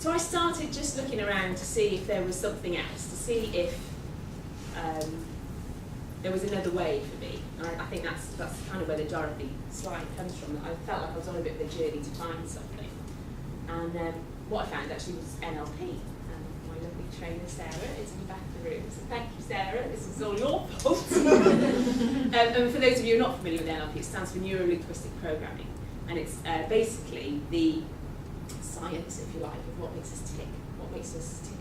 So I started just looking around to see if there was something else, to see if there was another way for me. And I think that's kind of where the Dorothy slide comes from. I felt like I was on a bit of a journey to find something. And what I found actually was NLP. And my lovely trainer Sarah is in the back of the room. So thank you, Sarah. This is all your fault. And for those of you who are not familiar with NLP, it stands for Neuro-Linguistic Programming. And it's basically the science, if you like, of what makes us tick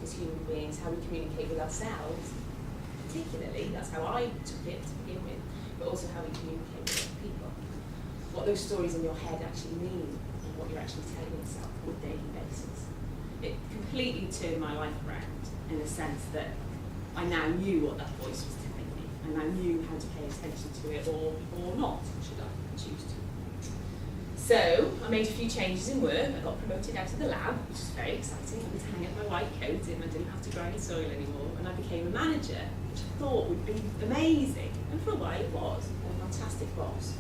as human beings, how we communicate with ourselves. Particularly, that's how I took it to begin with, but also how we communicate with other people. What those stories in your head actually mean, and what you're actually telling yourself on a daily basis. It completely turned my life around in the sense that I now knew what that voice was telling me, and I knew how to pay attention to it or not, should I choose to. So I made a few changes in work. I got promoted out of the lab, which was very exciting. I could hang up my white coat and I didn't have to grind soil anymore, and I became a manager, which I thought would be amazing. And for a while it was. A fantastic boss.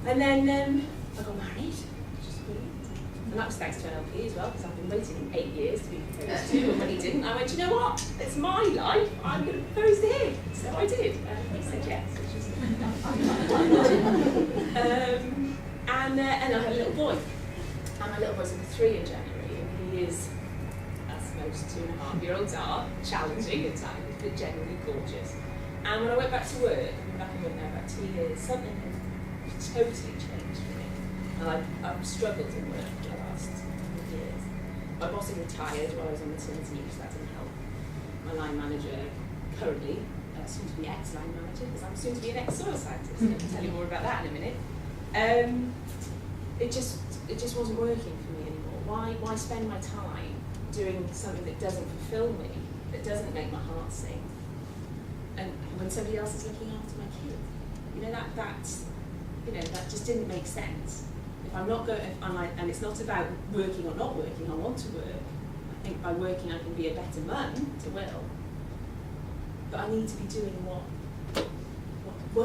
And then I got married, which was brilliant. And that was thanks to NLP as well, because I've been waiting 8 years to be proposed to, and when he didn't, I went, you know what? It's my life, I'm going to propose to him. So I did, and he said yes, which was and I had a little boy. And my little boy's going to be 3 in January, and he is, as most 2.5-year-olds are, challenging at times, but generally gorgeous. And when I went back to work, I've been back in work now about 2 years, something had totally changed for me. And I've struggled in work for the last couple of years. My boss had retired while I was on maternity leave, so that didn't help. My line manager, currently, soon to be ex-line manager, because I'm soon to be an ex-soil scientist, and I can tell you more about that in a minute. It just wasn't working for me anymore. Why spend my time doing something that doesn't fulfill me, that doesn't make my heart sing, and when somebody else is looking after my kid? That just didn't make sense. If I'm not going, and it's not about working or not working. I want to work. I think by working I can be a better mum to Will, but I need to be doing what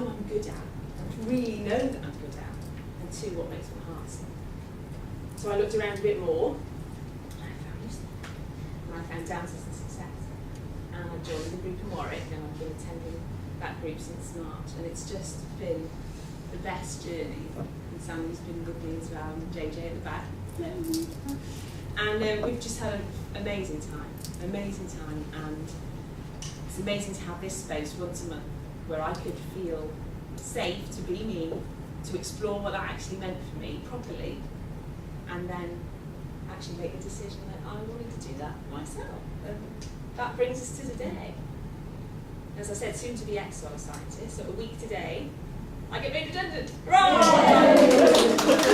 I'm good at, and really know that I'm good at, and 2, what makes my heart sing. So I looked around a bit more, and I found you, and I found Damsels and Success, and I joined the group in Warwick, and I've been attending that group since March, and it's just been the best journey. And Sammy's been with me as well, and JJ at the back. And we've just had an amazing time, and it's amazing to have this space once a month where I could feel safe to be me, to explore what that actually meant for me properly, and then actually make the decision that I wanted to do that myself. And that brings us to today. As I said, soon to be ex-soil scientist, so a week today, I get made redundant. Absolutely thrilled.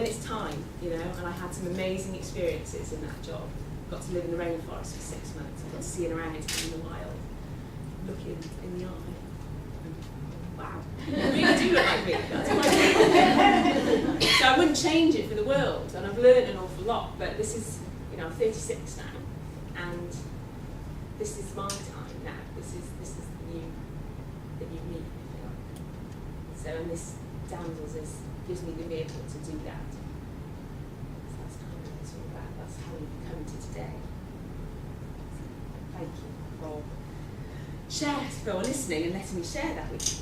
It's time, and I had some amazing experiences in that job. Got to live in the rainforest for 6 months. I got to see an orangutan in the wild, looking in the eye. Wow, you really do look like me. That's my So I wouldn't change it for the world, and I've learned an awful lot. But this is, I'm 36 now, and this is my time now. This is the new me, if you like. So, and this Damsels gives me the vehicle to do that. So that's kind of what it's all about. That's how we've come to today. So thank you for listening and letting me share that with you.